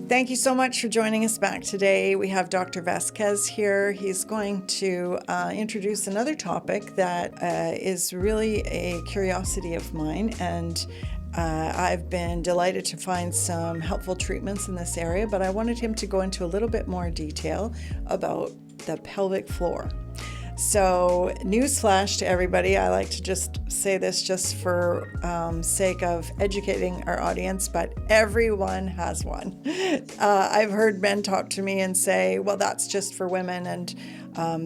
Thank you so much for joining us back today. We have Dr. Vasquez here. He's going to introduce another topic that is really a curiosity of mine, and I've been delighted to find some helpful treatments in this area, but I wanted him to go into a little bit more detail about the pelvic floor. So, newsflash to everybody, I like to just say this just for sake of educating our audience, but everyone has one. I've heard men talk to me and say, well, that's just for women, and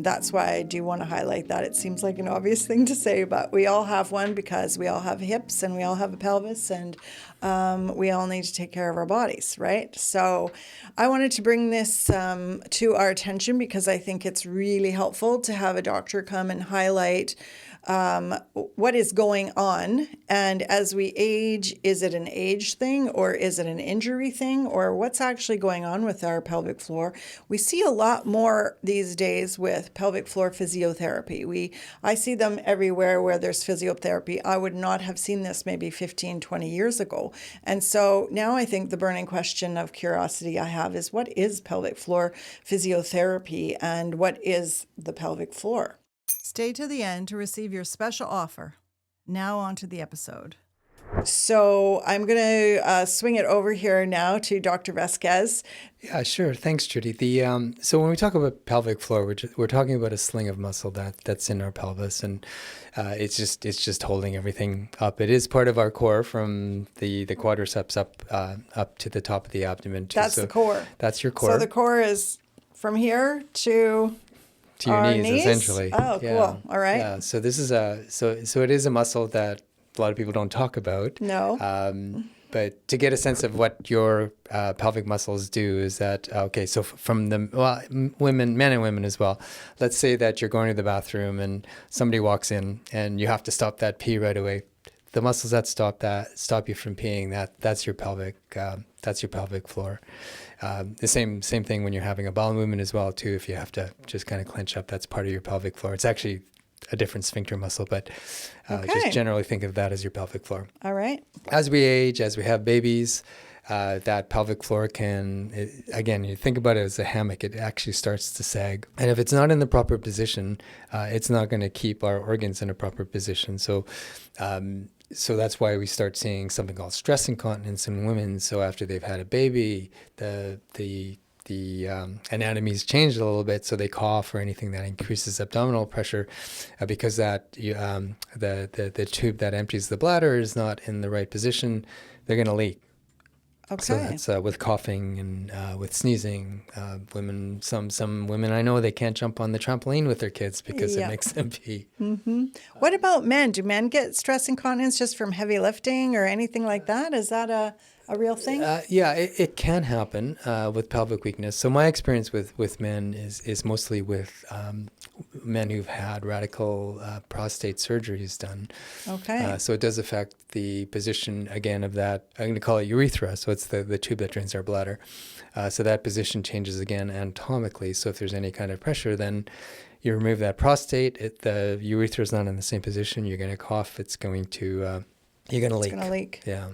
that's why I do want to highlight that. It seems like an obvious thing to say, but we all have one because we all have hips and we all have a pelvis, and we all need to take care of our bodies, right? So I wanted to bring this to our attention because I think it's really helpful to have a doctor come and highlight what is going on. And as we age, is it an age thing or is it an injury thing, or what's actually going on with our pelvic floor? We see a lot more these days with pelvic floor physiotherapy. I see them everywhere where there's physiotherapy. I would not have seen this maybe 15, 20 years ago. And so now I think the burning question of curiosity I have is, what is pelvic floor physiotherapy and what is the pelvic floor? Stay to the end to receive your special offer. Now on to the episode. So I'm going to swing it over here now to Dr. Vasquez. Yeah, sure. Thanks, Judy. So when we talk about pelvic floor, we're talking about a sling of muscle that's in our pelvis, and it's just holding everything up. It is part of our core from the quadriceps up to the top of the abdomen. That's the core. That's your core. So the core is from here to your knees, essentially. Oh, yeah. Cool. All right. Yeah. So this is so it is a muscle that a lot of people don't talk about. No. But to get a sense of what your pelvic muscles do is that, okay, so from men and women as well, let's say that you're going to the bathroom and somebody walks in and you have to stop that pee right away. The muscles that stop you from peeing, that's your pelvic floor. The same thing when you're having a bowel movement as well too. If you have to just kind of clench up, that's part of your pelvic floor. It's actually a different sphincter muscle, but just generally think of that as your pelvic floor. All right. As we age, as we have babies, that pelvic floor again, you think about it as a hammock, it actually starts to sag. And if it's not in the proper position, it's not going to keep our organs in a proper position. So that's why we start seeing something called stress incontinence in women. So after they've had a baby, the anatomy's changed a little bit, so they cough or anything that increases abdominal pressure, because the tube that empties the bladder is not in the right position. They're going to leak. Okay. So that's with coughing and with sneezing. Some women I know, they can't jump on the trampoline with their kids because it makes them pee. Mm-hmm. What about men? Do men get stress incontinence just from heavy lifting or anything like that? Is that a real thing? Yeah, it can happen with pelvic weakness. So my experience with men is mostly with men who've had radical prostate surgeries done. Okay. So it does affect the position, again, of that, I'm going to call it urethra. So it's the tube that drains our bladder. So that position changes again anatomically. So if there's any kind of pressure, then you remove that prostate, the urethra is not in the same position. You're going to cough. It's going to, you're going to leak. It's going to leak. Yeah.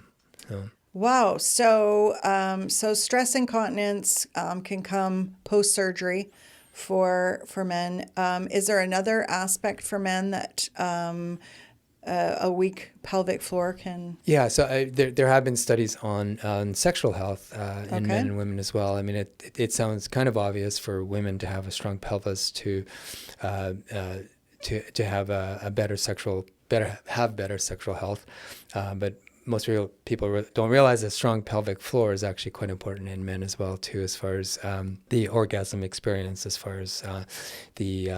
So. Wow. So stress incontinence can come post-surgery for men. Is there another aspect for men that a weak pelvic floor can? Yeah. So there have been studies on sexual health in men and women as well. I mean, it sounds kind of obvious for women to have a strong pelvis to have better sexual health, but most people don't realize that strong pelvic floor is actually quite important in men as well too, as far as the orgasm experience, as far as the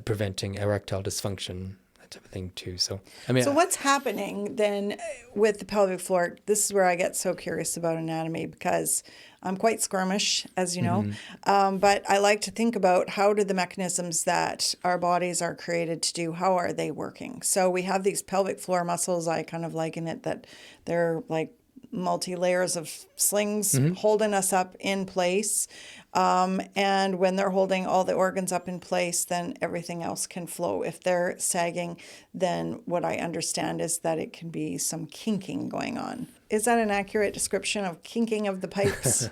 preventing erectile dysfunction, that type of thing too. So what's happening then with the pelvic floor? This is where I get so curious about anatomy, because I'm quite squirmish, as you know, but I like to think about, how do the mechanisms that our bodies are created to do, how are they working? So we have these pelvic floor muscles. I kind of liken it that they're like multi-layers of slings holding us up in place. And when they're holding all the organs up in place, then everything else can flow. If they're sagging, then what I understand is that it can be some kinking going on. Is that an accurate description of kinking of the pipes?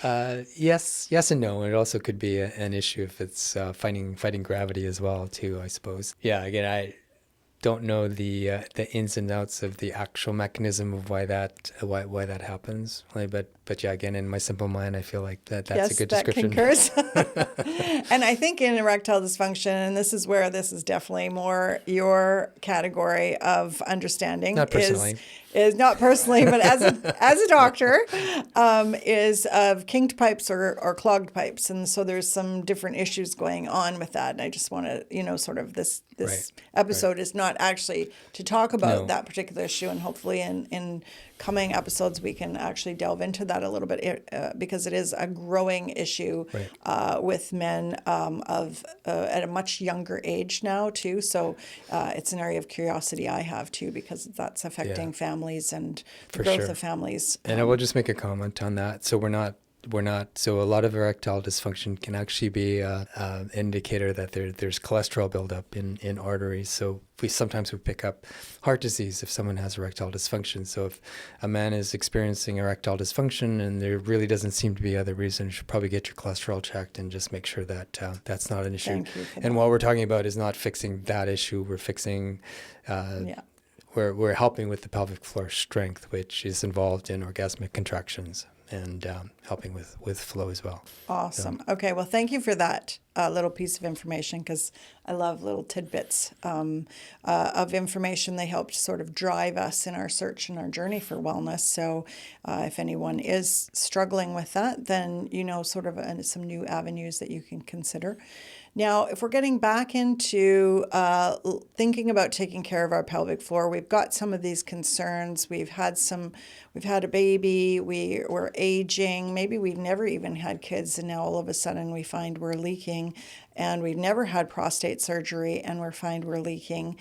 Yes and no. It also could be an issue if it's fighting gravity as well too, I suppose. Yeah, again, I don't know the ins and outs of the actual mechanism of why that happens. But yeah, again, in my simple mind, I feel like that's a good description. Yes, that concurs. And I think in erectile dysfunction, and this is where this is definitely more your category of understanding. Not personally. Is not personally, but as a doctor, is of kinked pipes or clogged pipes, and so there's some different issues going on with that. And I just want to, sort of this episode is not actually to talk about that particular issue, and hopefully in coming episodes we can actually delve into that a little bit because it is a growing issue with men at a much younger age now too. So it's an area of curiosity I have too, because that's affecting families and the growth of families. And I will just make a comment on that. So we're not. So a lot of erectile dysfunction can actually be an indicator that there's cholesterol buildup in arteries. So sometimes we pick up heart disease if someone has erectile dysfunction. So if a man is experiencing erectile dysfunction and there really doesn't seem to be other reasons, you should probably get your cholesterol checked and just make sure that that's not an issue. Thank you for that. And what we're talking about is not fixing that issue. We're fixing we're helping with the pelvic floor strength, which is involved in orgasmic contractions and helping with flow as well. Awesome. Okay, well, thank you for that little piece of information, because I love little tidbits of information. They help to sort of drive us in our search and our journey for wellness. So if anyone is struggling with that, then sort of some new avenues that you can consider. Now, if we're getting back into thinking about taking care of our pelvic floor, we've got some of these concerns. We've had a baby, we're aging, maybe we've never even had kids, and now all of a sudden we find we're leaking, and we've never had prostate surgery and we find we're leaking.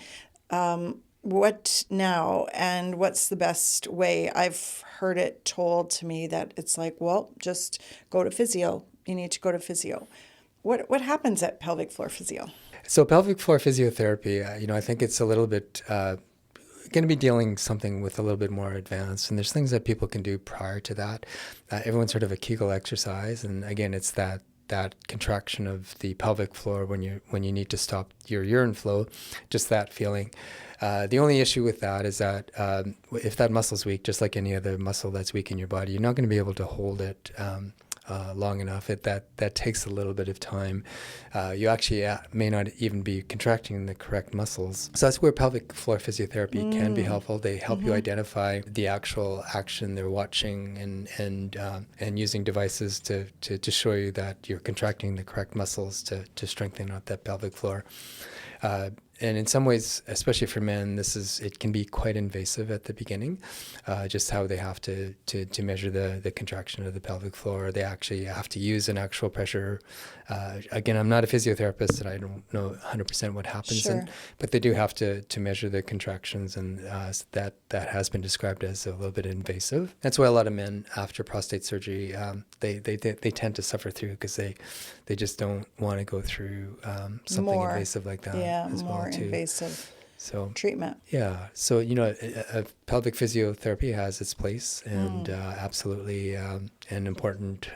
What now, and what's the best way? I've heard it told to me that it's like, well, just go to physio. You need to go to physio. What happens at pelvic floor physio? So pelvic floor physiotherapy, I think it's a little bit going to be dealing something with a little bit more advanced, and there's things that people can do prior to that. Everyone's heard of a Kegel exercise, and again, it's that contraction of the pelvic floor when you need to stop your urine flow, just that feeling. The only issue with that is that if that muscle's weak, just like any other muscle that's weak in your body, you're not going to be able to hold it long enough. That takes a little bit of time. You actually may not even be contracting the correct muscles. So that's where pelvic floor physiotherapy can be helpful. They help you identify the actual action they're watching and using devices to show you that you're contracting the correct muscles to strengthen up that pelvic floor. And in some ways, especially for men, it can be quite invasive at the beginning, just how they have to measure the contraction of the pelvic floor. They actually have to use an actual pressure. Again, I'm not a physiotherapist, and I don't know 100% what happens, but they do have to measure the contractions, and that has been described as a little bit invasive. That's why a lot of men after prostate surgery, they tend to suffer through, because they just don't want to go through something invasive like that. Yeah, as more well too. Invasive treatment. Yeah. So, a pelvic physiotherapy has its place, and absolutely an important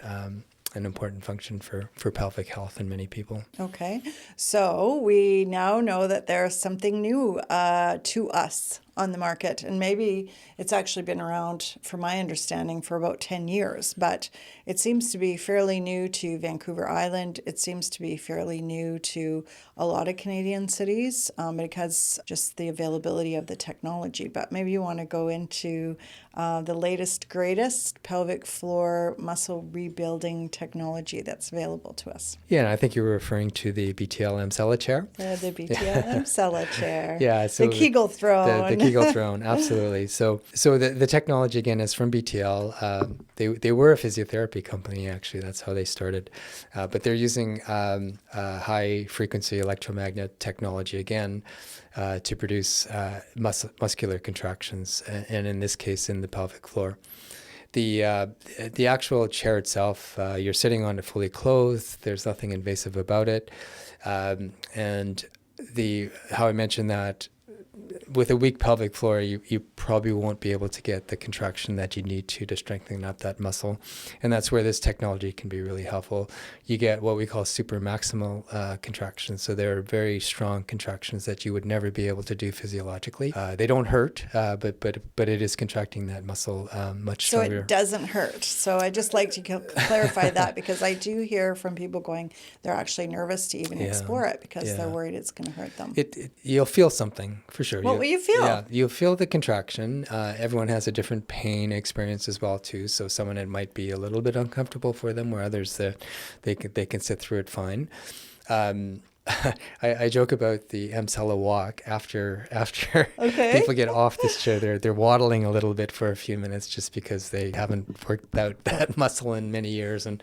function for pelvic health in many people. Okay. So we now know that there's something new to us on the market, and maybe it's actually been around, from my understanding, for about 10 years, but it seems to be fairly new to Vancouver Island. It seems to be fairly new to a lot of Canadian cities because just the availability of the technology. But maybe you want to go into the latest, greatest pelvic floor muscle rebuilding technology that's available to us. Yeah, and I think you were referring to the BTL Emsella chair. The BTL Emsella chair. Yeah, so the Kegel throne. The Kegel throne, absolutely. So the technology again is from BTL. They were a physiotherapy company actually. That's how they started, but they're using high frequency electromagnet technology again to produce muscular contractions, and in this case in the pelvic floor. The actual chair itself, you're sitting on it fully clothed. There's nothing invasive about it, and how I mentioned that with a weak pelvic floor, you probably won't be able to get the contraction that you need to strengthen up that muscle. And that's where this technology can be really helpful. You get what we call super maximal contractions. So they're very strong contractions that you would never be able to do physiologically. They don't hurt, but it is contracting that muscle much stronger. So it doesn't hurt. So I just like to clarify that, because I do hear from people going, they're actually nervous to even explore it because they're worried it's going to hurt them. You'll feel something for sure. What will you feel? Yeah, you'll feel the contraction. Everyone has a different pain experience as well too. So someone, it might be a little bit uncomfortable for them, where others they can sit through it fine. I joke about the Emsella walk after people get off this chair. They're waddling a little bit for a few minutes just because they haven't worked out that muscle in many years. And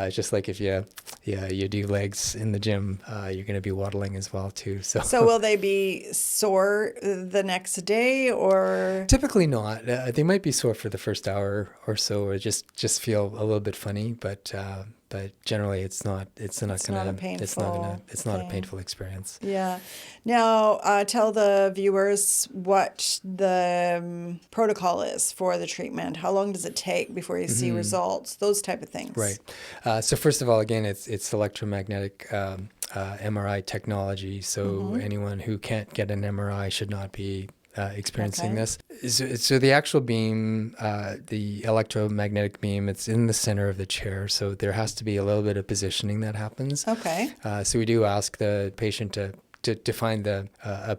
just like if you do legs in the gym, you're going to be waddling as well too. So will they be sore the next day, or? Typically not. They might be sore for the first hour or so, or just feel a little bit funny, but generally it's not a painful experience. Yeah. Now, tell the viewers what the protocol is for the treatment. How long does it take before you see results? Those type of things. Right. So first of all, again, it's electromagnetic MRI technology. So anyone who can't get an MRI should not be experiencing this. So the actual beam, the electromagnetic beam, it's in the center of the chair. So there has to be a little bit of positioning that happens. Okay. So we do ask the patient to find a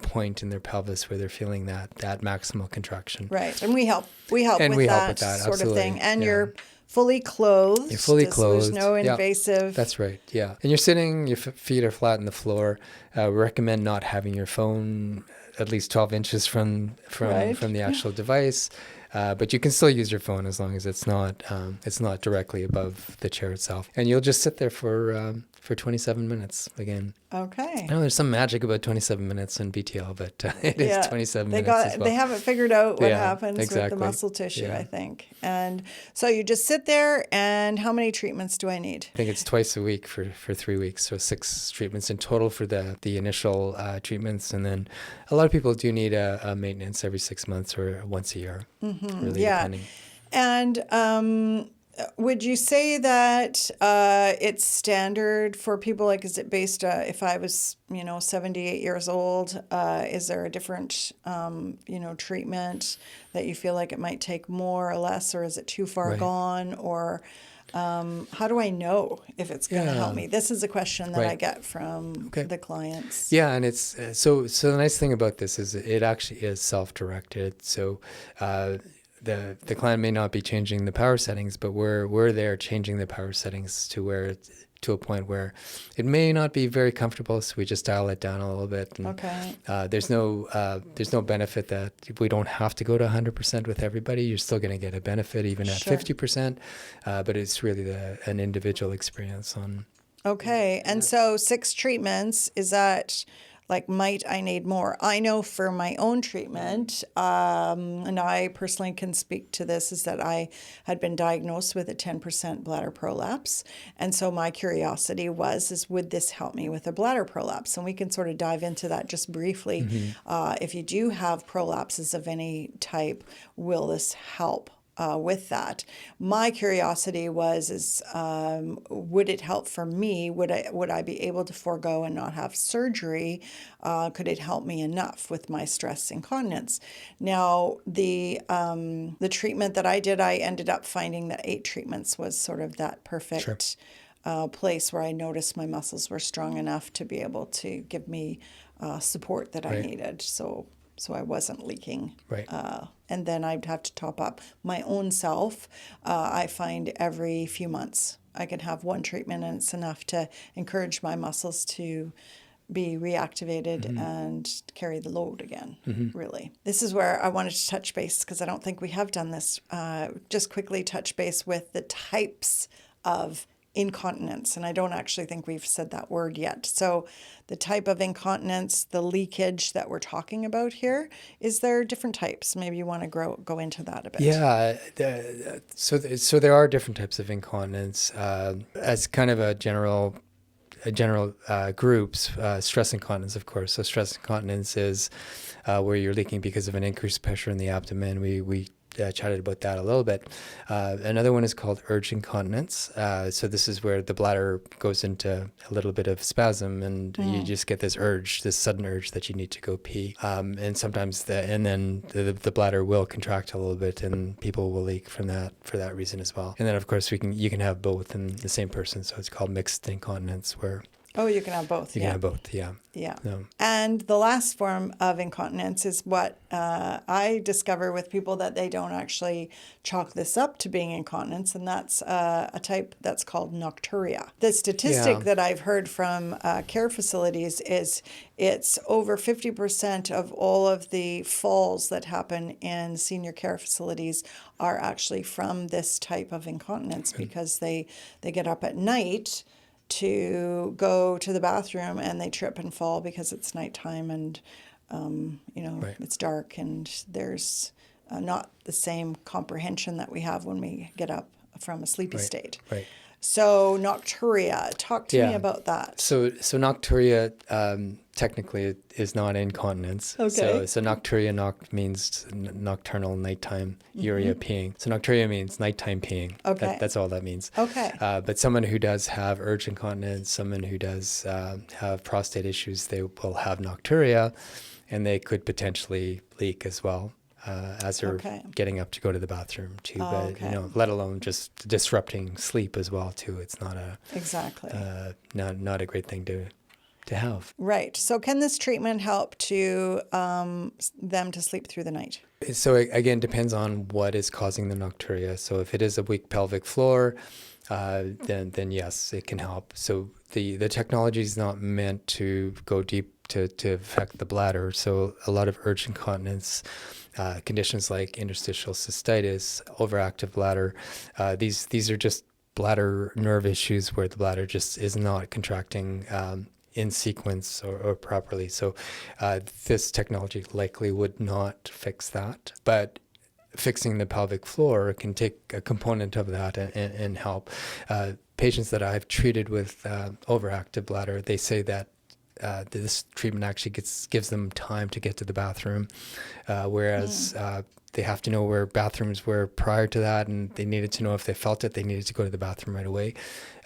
point in their pelvis where they're feeling that maximal contraction. Right. And we help with that sort absolutely. Of thing. And you're fully clothed. You're fully clothed. There's no invasive. Yeah, that's right. Yeah. And you're sitting, your feet are flat on the floor. We recommend not having your phone at least 12 inches from the actual device. But you can still use your phone as long as it's not directly above the chair itself. And you'll just sit there for 27 minutes again. Okay. I know there's some magic about 27 minutes in BTL, but it is 27 minutes as well. They haven't figured out what happens with the muscle tissue, I think. And so you just sit there, and how many treatments do I need? I think it's twice a week for 3 weeks, so 6 treatments in total for the initial treatments. And then a lot of people do need a maintenance every 6 months or once a year, really depending. And would you say that it's standard for people? Like, is it based, if I was, 78 years old, is there a different, treatment that you feel like it might take more or less, or is it too far gone? Or how do I know if it's going to help me? This is a question that I get from the clients. Yeah, and it's so the nice thing about this is it actually is self-directed. So the client may not be changing the power settings, but we're there changing the power settings to a point where it may not be very comfortable, so we just dial it down a little bit. And, there's no benefit that we don't have to go to 100% with everybody. You're still going to get a benefit even at 50%, but it's really an individual experience on. Okay, and so 6 treatments, is that like, might I need more? I know for my own treatment, and I personally can speak to this, is that I had been diagnosed with a 10% bladder prolapse. And so my curiosity is would this help me with a bladder prolapse? And we can sort of dive into that just briefly. If you do have prolapses of any type, will this help with that? My curiosity is would it help for me? Would I be able to forego and not have surgery? Could it help me enough with my stress incontinence? Now, the treatment that I did, I ended up finding that 8 treatments was sort of that perfect place where I noticed my muscles were strong enough to be able to give me support that I needed. So I wasn't leaking. Right. And then I'd have to top up my own self. I find every few months I can have one treatment, and it's enough to encourage my muscles to be reactivated and carry the load again, really. This is where I wanted to touch base, because I don't think we have done this, just quickly touch base with the types of incontinence. And I don't actually think we've said that word yet. So the type of incontinence, the leakage that we're talking about here, is there different types? Maybe you want to go into that a bit. Yeah, so there are different types of incontinence. As kind of a general groups, stress incontinence, of course. So stress incontinence is where you're leaking because of an increased pressure in the abdomen. We chatted about that a little bit. Another one is called urge incontinence. So this is where the bladder goes into a little bit of spasm, and you just get this sudden urge that you need to go pee. And sometimes the bladder will contract a little bit, and people will leak for that reason as well. And then of course you can have both in the same person. So it's called mixed incontinence, where you can have both. You can have both, yeah. Yeah. And the last form of incontinence is what I discover with people, that they don't actually chalk this up to being incontinence, and that's a type that's called nocturia. The statistic that I've heard from care facilities is it's over 50% of all of the falls that happen in senior care facilities are actually from this type of incontinence, because they get up at night to go to the bathroom and they trip and fall because it's nighttime, and it's dark, and there's not the same comprehension that we have when we get up from a sleepy state. Right. So nocturia, talk to me about that. So nocturia technically is not incontinence. Okay. So nocturia means nocturnal, nighttime, urea peeing. So nocturia means nighttime peeing. Okay. That's all that means. Okay. But someone who does have urge incontinence, someone who does have prostate issues, they will have nocturia, and they could potentially leak as well. As they're getting up to go to the bathroom too, let alone just disrupting sleep as well too. It's not not a great thing to have. Right. So can this treatment help to them to sleep through the night? So again, depends on what is causing the nocturia. So if it is a weak pelvic floor, then yes, it can help. So the technology is not meant to go deep to affect the bladder. So a lot of urge incontinence, conditions like interstitial cystitis, overactive bladder, these are just bladder nerve issues where the bladder just is not contracting in sequence or properly. So this technology likely would not fix that, but fixing the pelvic floor can take a component of that and help. Patients that I've treated with overactive bladder, they say that this treatment actually gives them time to get to the bathroom, whereas they have to know where bathrooms were prior to that, and they needed to know if they felt it, they needed to go to the bathroom right away.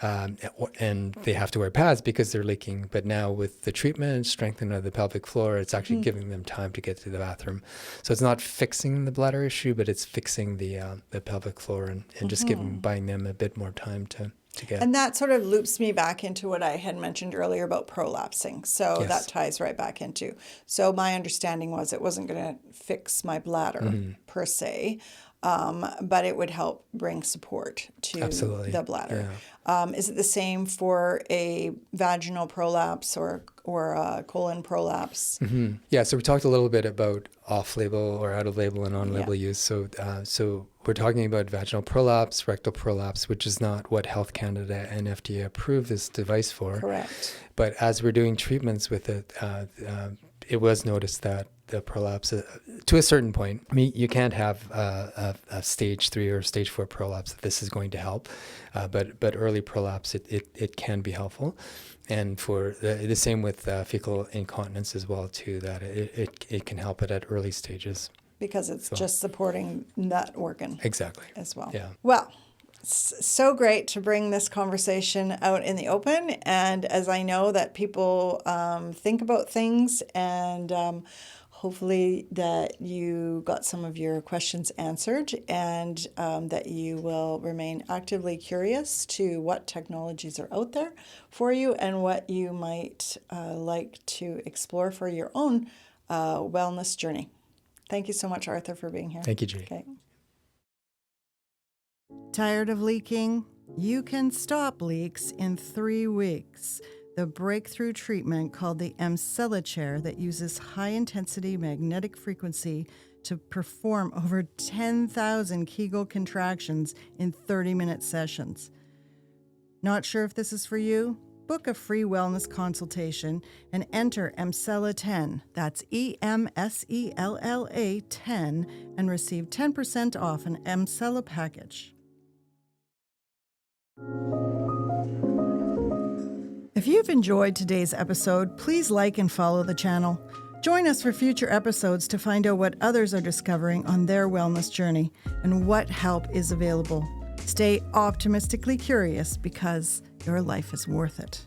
And they have to wear pads because they're leaking. But now with the treatment, strengthening of the pelvic floor, it's actually giving them time to get to the bathroom. So it's not fixing the bladder issue, but it's fixing the pelvic floor and just buying them a bit more time to get. And that sort of loops me back into what I had mentioned earlier about prolapsing. So that ties right back into. So my understanding was it wasn't going to fix my bladder per se, but it would help bring support to the bladder. Yeah. Is it the same for a vaginal prolapse or a colon prolapse? Yeah, so we talked a little bit about off-label or out-of-label and on-label use. So we're talking about vaginal prolapse, rectal prolapse, which is not what Health Canada and FDA approved this device for. Correct. But as we're doing treatments with it, it was noticed that the prolapse, to a certain point, you can't have a stage 3 or stage 4 prolapse. This is going to help, but early prolapse, it can be helpful. And for the same with fecal incontinence as well too, that it can help it at early stages. Because it's just supporting that organ. Exactly. As well. Yeah. Well, so great to bring this conversation out in the open. And as I know that people think about things, and hopefully that you got some of your questions answered, and that you will remain actively curious to what technologies are out there for you and what you might like to explore for your own wellness journey. Thank you so much, Arthur, for being here. Thank you, Judy. Okay. Tired of leaking? You can stop leaks in 3 weeks. the breakthrough treatment called the Emsella chair that uses high-intensity magnetic frequency to perform over 10,000 Kegel contractions in 30-minute sessions. Not sure if this is for you? Book a free wellness consultation and enter Emsella 10, that's EMSELLA 10, and receive 10% off an Emsella package. If you've enjoyed today's episode, please like and follow the channel. Join us for future episodes to find out what others are discovering on their wellness journey and what help is available. Stay optimistically curious because your life is worth it.